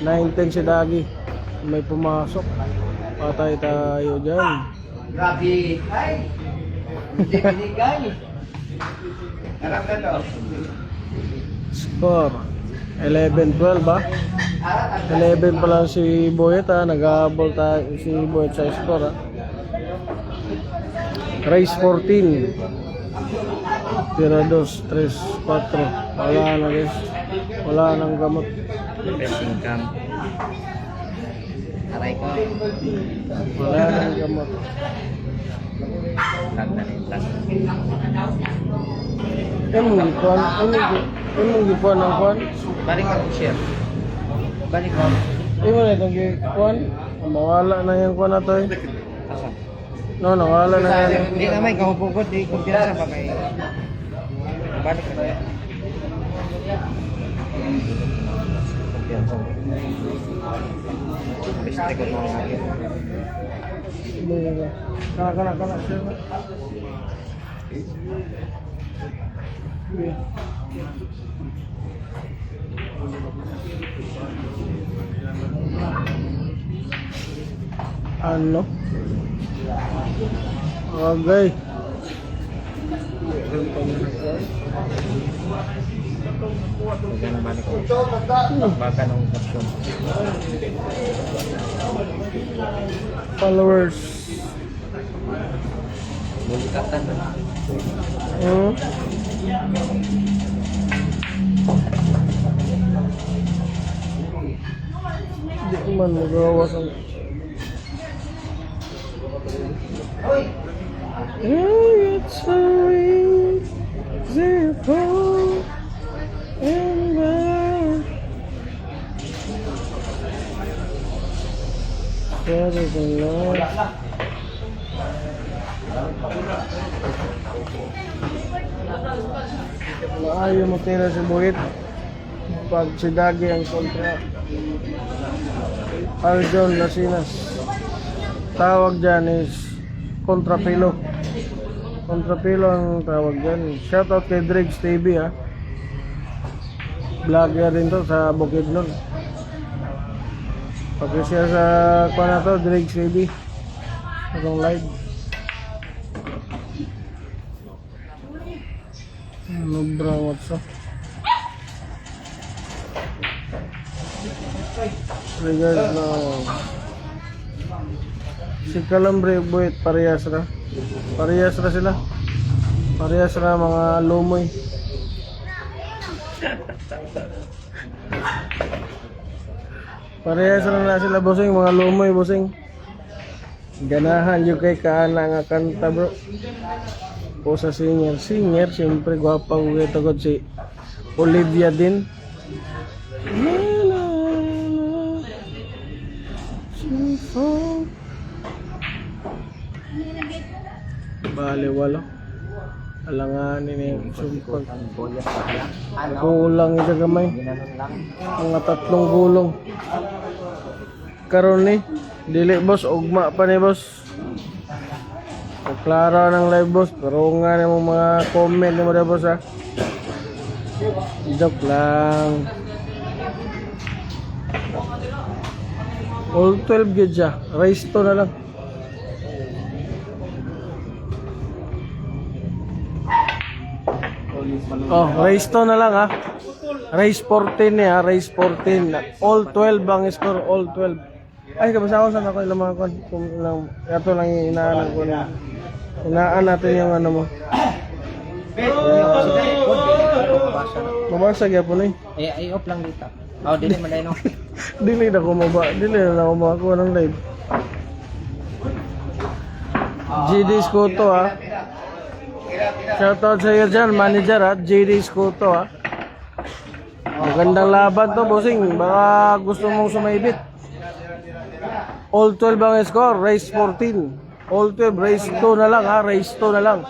9-10 si Dagi. May pumasok. Patay tayo dyan. Grabe. Ay! Hindi binigay. Harap na to. Score 11-12 ba? 11 pa lang si Boyet ha. Nag-aabol si Boyet sa score ha. Race 14. Tira 2, 3, 4. Wala na guys. Wala nang gamot. Best income. Aray ko. Wala nang gamot. Tanda na yung tas. Emong gikuan ang kuan. Balik ko share. Balik ko. Imo na itong gikuan. Mawala na yung kuan na to eh. Asa? No, nawala na yan. Hindi naman, kahupugod. Di kumpiyansa pa kay... Balik ko na. Kumpiyansa. Biste ko mga akin. Kana. Ano? Okay. Huwag na balik ko. Baka nung option. Followers. Bulikatan na. Hindi ko man magawas ang... It's so easy for anybody. Better than love. Maayo mo tira si Buhit pag si Dagi ang kontra. Aljon Lasinas. Tawag dyan is kontrapilo. Kontrapilo ang tawag dyan. Shoutout kay Dregs TV ha. Vlogger rin to sa Bukidnon. Pag siya sa kuha na to, Dregs TV. Itong live. Ano bro, what's up? Regards na si Calambre Buhit, parehas na sila. Parehas na mga lumoy. Parehas na sila bossing, mga lumoy bossing. Ganahan yung kay kaana nga kanta bro. Po sa singer, siyempre gwapa ko tagod si Olivia din. Bale walo. Alanganin ni sumpag. Kulang ito gamay. Mga 3 gulong. Karon ni dili boss, ugma pa ni boss. Klaro ng live boss, pero nga na mo mga comment ni mo na boss ha. Joke lang. All 12 gauge siya, race to na lang. Oh, race to na lang ha. Race 14 niya, race 14. All 12 ang score, all 12. Ay, kabasawasan ako ilang mga kon. Ito lang yung inaanan ko na. Inaan natin yung ano mo. Mabasag yan po na eh. I-off lang dito. Oh, dili man dahil no. Dili na ako makakuha ng live. GD Scoto ha. Shoutout sa iyo dyan, manager ha. GD Scoto ha. Magandang laban to bossing. Baka gusto mong sumaibit. All 12 ang score, race 14. All 12, race 2 na lang ha, race 2 na lang.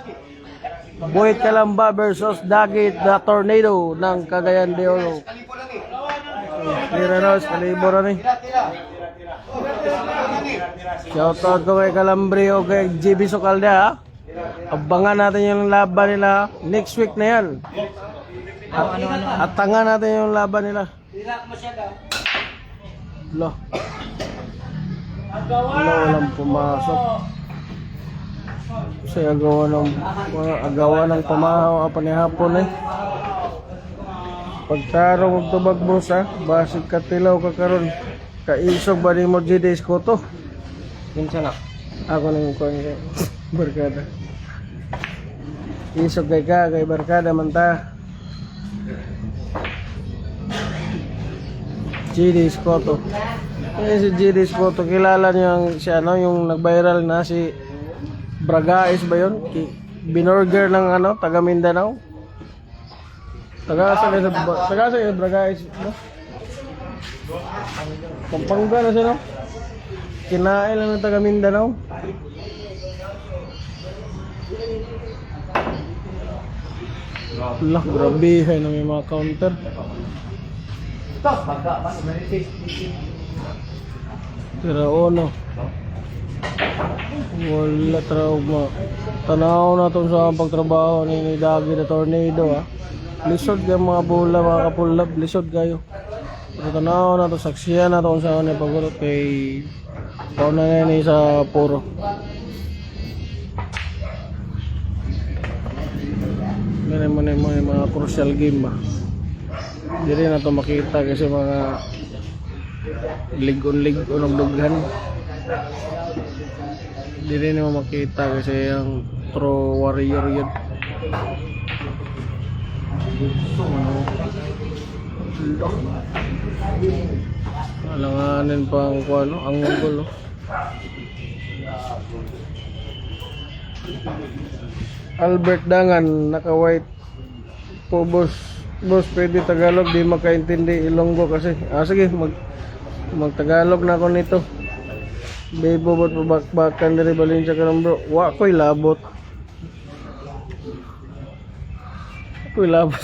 Buhit Calamba versus Dagi the Tornado ng Cagayan de Oro. Tira na, kalibor na eh. Shoutout ko kay Calambre o kay GB Socalda ha. Abangan natin yung laban nila next week na yan. At tangan natin yung laban nila. Lo. Walang pumasok. Kasi agawa ng pamahaw apa ni hapon eh. Pagkaro magtubag boss ha, basig katilaw ka karon. Kaisog ba ni mo GD Iskoto? Minsan na. Ako nang kuan kay barkada. Isog kay barkada man ta. GD Iskoto. Si GD Iskoto, kilala niyo yung si ano, yung nag-viral na si Bragais ba yun? Binorger ng ano, taga Mindanao. Taga sa Bragais, no? Pampanga na siya, no? Kinain lang ng taga Mindanao. Lah, grabe na may mga counter. Pero ano? Wala trauma. Tanaw na itong sa pagtrabaho ni Dagi na tornado ha. Lisod kayo mga bola, mga kapulab. Lisod kayo. Pero tanaw na ito, saksiyan na ito sa kanil pagulot kay pauna na yun sa puro. Ganyan mo na yung mga crucial game ba. Hindi rin na ito makita kasi mga lig-on ang dughan. Hindi rin naman makita kasi yung true warrior yun. Alanganin pa ang kuano, ang gulo. Albert Dangan, naka-white po boss. Boss, pwede Tagalog, di makaintindi Ilonggo kasi. Sige, mag-Tagalog na ako nito. Bebo bot pabakbakan dari Valencia karon bro. Wa ko'y labot. Ko'y labot.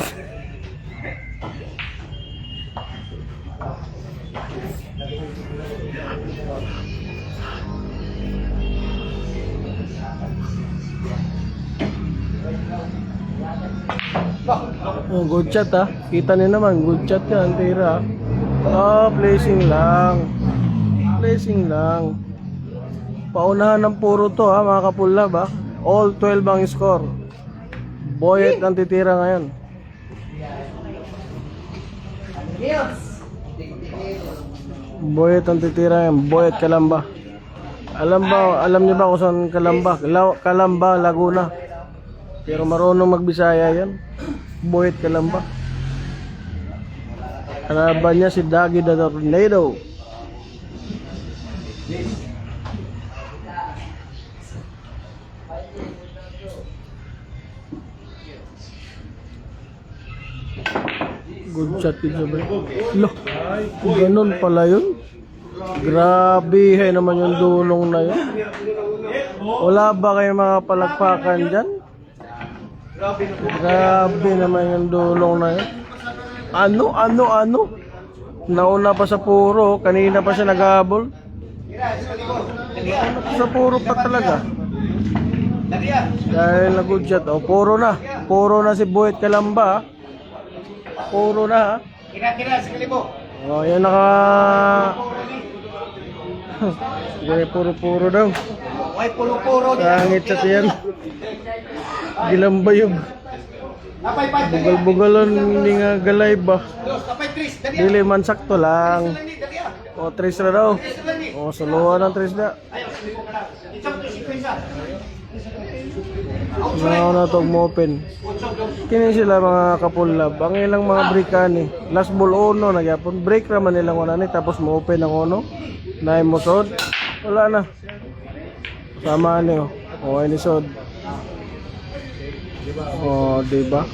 Oh, good chat ah. Kita niyo naman, good chat yan, tira. Placing lang. Placing lang. Paunahan ng puro to ha, mga kapulab ha. All 12 ang score. Boyet ang titira ngayon. Boyet ang titira ngayon. Boyet Kalamba. Alam niyo ba kung saan Kalamba? Kalamba, Laguna. Pero marunong magbisaya yan. Boyet Kalamba. Kalaban niya si Dagi the Tornado. Good shot din sa balik. Loh, ganun pala yun. Grabe naman yung dulong na yun. Wala ba kayo mga palagpakan dyan? Grabe naman yung dulong na yun. Ano? Nauna pa sa puro, kanina pa siya naghabol. Nauna pa sa puro pa talaga. Dahil na good shot. O, puro na si Boyet Kalamba. Puro na ha. Kira, sa kalibo. O, yan naka... Sige, puro daw. Ay, puro-puro. Sangit sa tiyan. Gilambayog. Bugal-bugalon ni nga galay ba. Dili man sakto lang. O, 3 na daw. O, suluhan ng 3 na. Ngayon na itong open. Kini sila mga kapulab. Ang ilang mga breakani. Last ball uno nagyapon. Break naman nilang una ni. Tapos mo-open ang uno. Na musod. Wala na. Sama niyo. O, inisod. O, diba?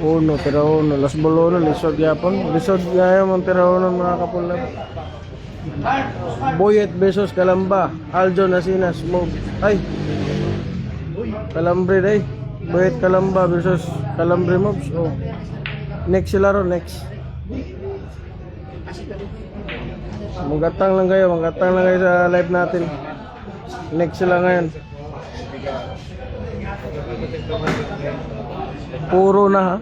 Uno, tira uno. Last ball uno. Lisod yapon. Lisod ngayon ang tira uno mga kapulab. Boyet versus Kalamba. Aljo Nasinas. Move. Ay. Kalambre day. Boyet Kalamba versus Kalambre Mobs. Oh. Next sila ro, next. Manggatang lang kayo sa live natin. Next sila ngayon. Puro na ha.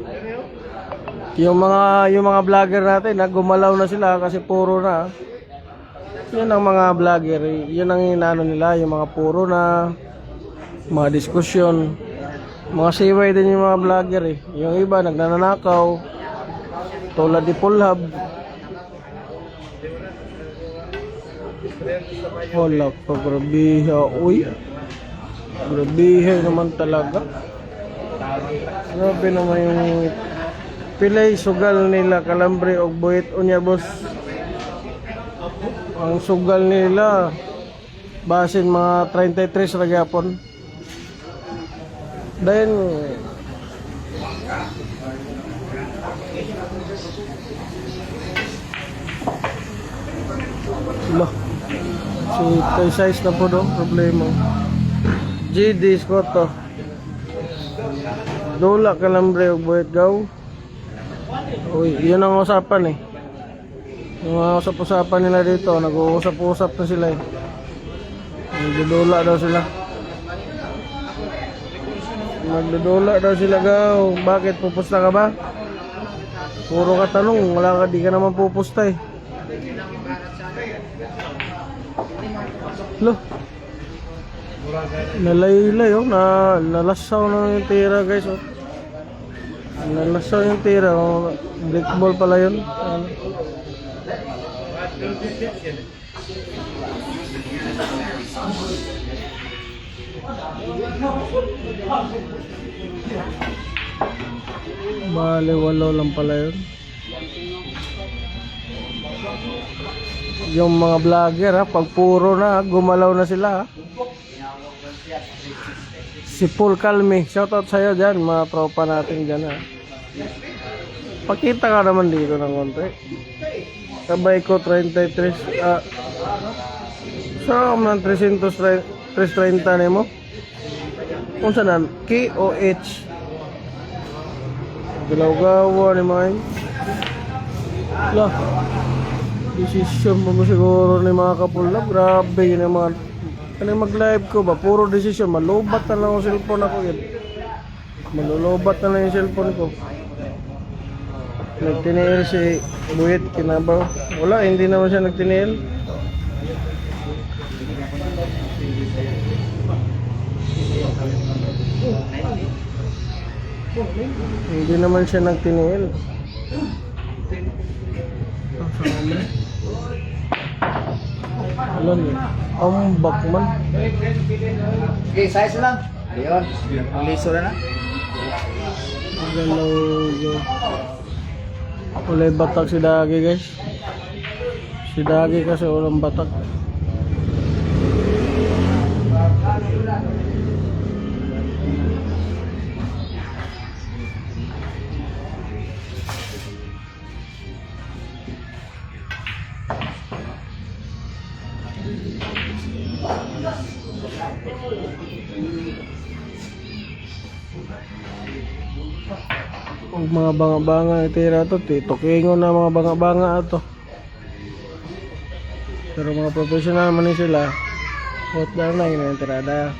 Yung mga vlogger natin, gumalaw na sila kasi puro na. Yun ang mga vlogger, yun ang inaano nila, yung mga puro na mga diskusyon. Mga siway din yung mga vlogger eh. Yung iba nagnanakaw. Tulad ni Pulhab. Wala pa, grabiha. Uy. Grabiha naman talaga. Grabe naman yung pilay sugal nila kalambre og buhit unya boss. Ang sugal nila basin mga 33 ra gyapon. Then lo si tay size na po do problema. GD Scotto. Dula kalambre og buhit gaw. Uy, yun ang usapan eh. Yung mga usap-usapan nila dito, nag-uusap-usap na sila eh. Magdudula daw sila. Magdudula daw sila gaw. Bakit? Pupusta ka ba? Puro ka tanong, wala ka, di ka naman pupusta eh. Loh. Nalaylay oh, nalasaw na yung tira guys oh. Nalasaw yung tira oh. Brick ball pala yun. Bale, walo lang pala yun. Yung mga vlogger ha, pag puro na, gumalaw na sila ha. Si Paul Calme, shoutout sa'yo dyan, mga tropa natin dyan ha. Pakita ka naman dito ng konti. Sabay ko 33. Saan man 330 na mo? Kung saan? KOH. Galaw-gawa ni May. Lah. Desisyon mo siguro ni mga kapulab. Grabe yun yung mga. Ano mag-live ko ba? Puro desisyon. Malubat na lang yung cellphone ako yun. Malulubat na lang yung cellphone ko. Nagtiniil si Buhit Kinabaw. Wala, hindi naman siya nagtiniil. Hindi naman siya nagtiniil. Alam niyo, ambak man. Okay, size lang. Ayun. Ang liso na na. Galaw yun. Ulay batak si Dagi guys. Si Dagi kasi ulang batak. Ang mga banga-banga itira to, tukingon na mga banga-banga ato. Pero mga professional man ni sila. What lang na yun ang tirada.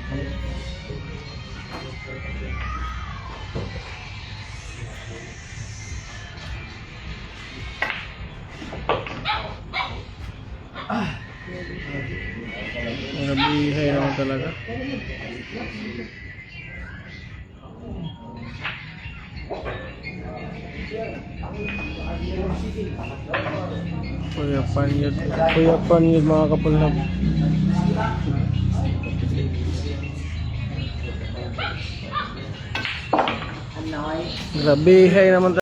Nabihay naman talaga. Kuyapan yun mga kapulnab. Grabihay naman talaga.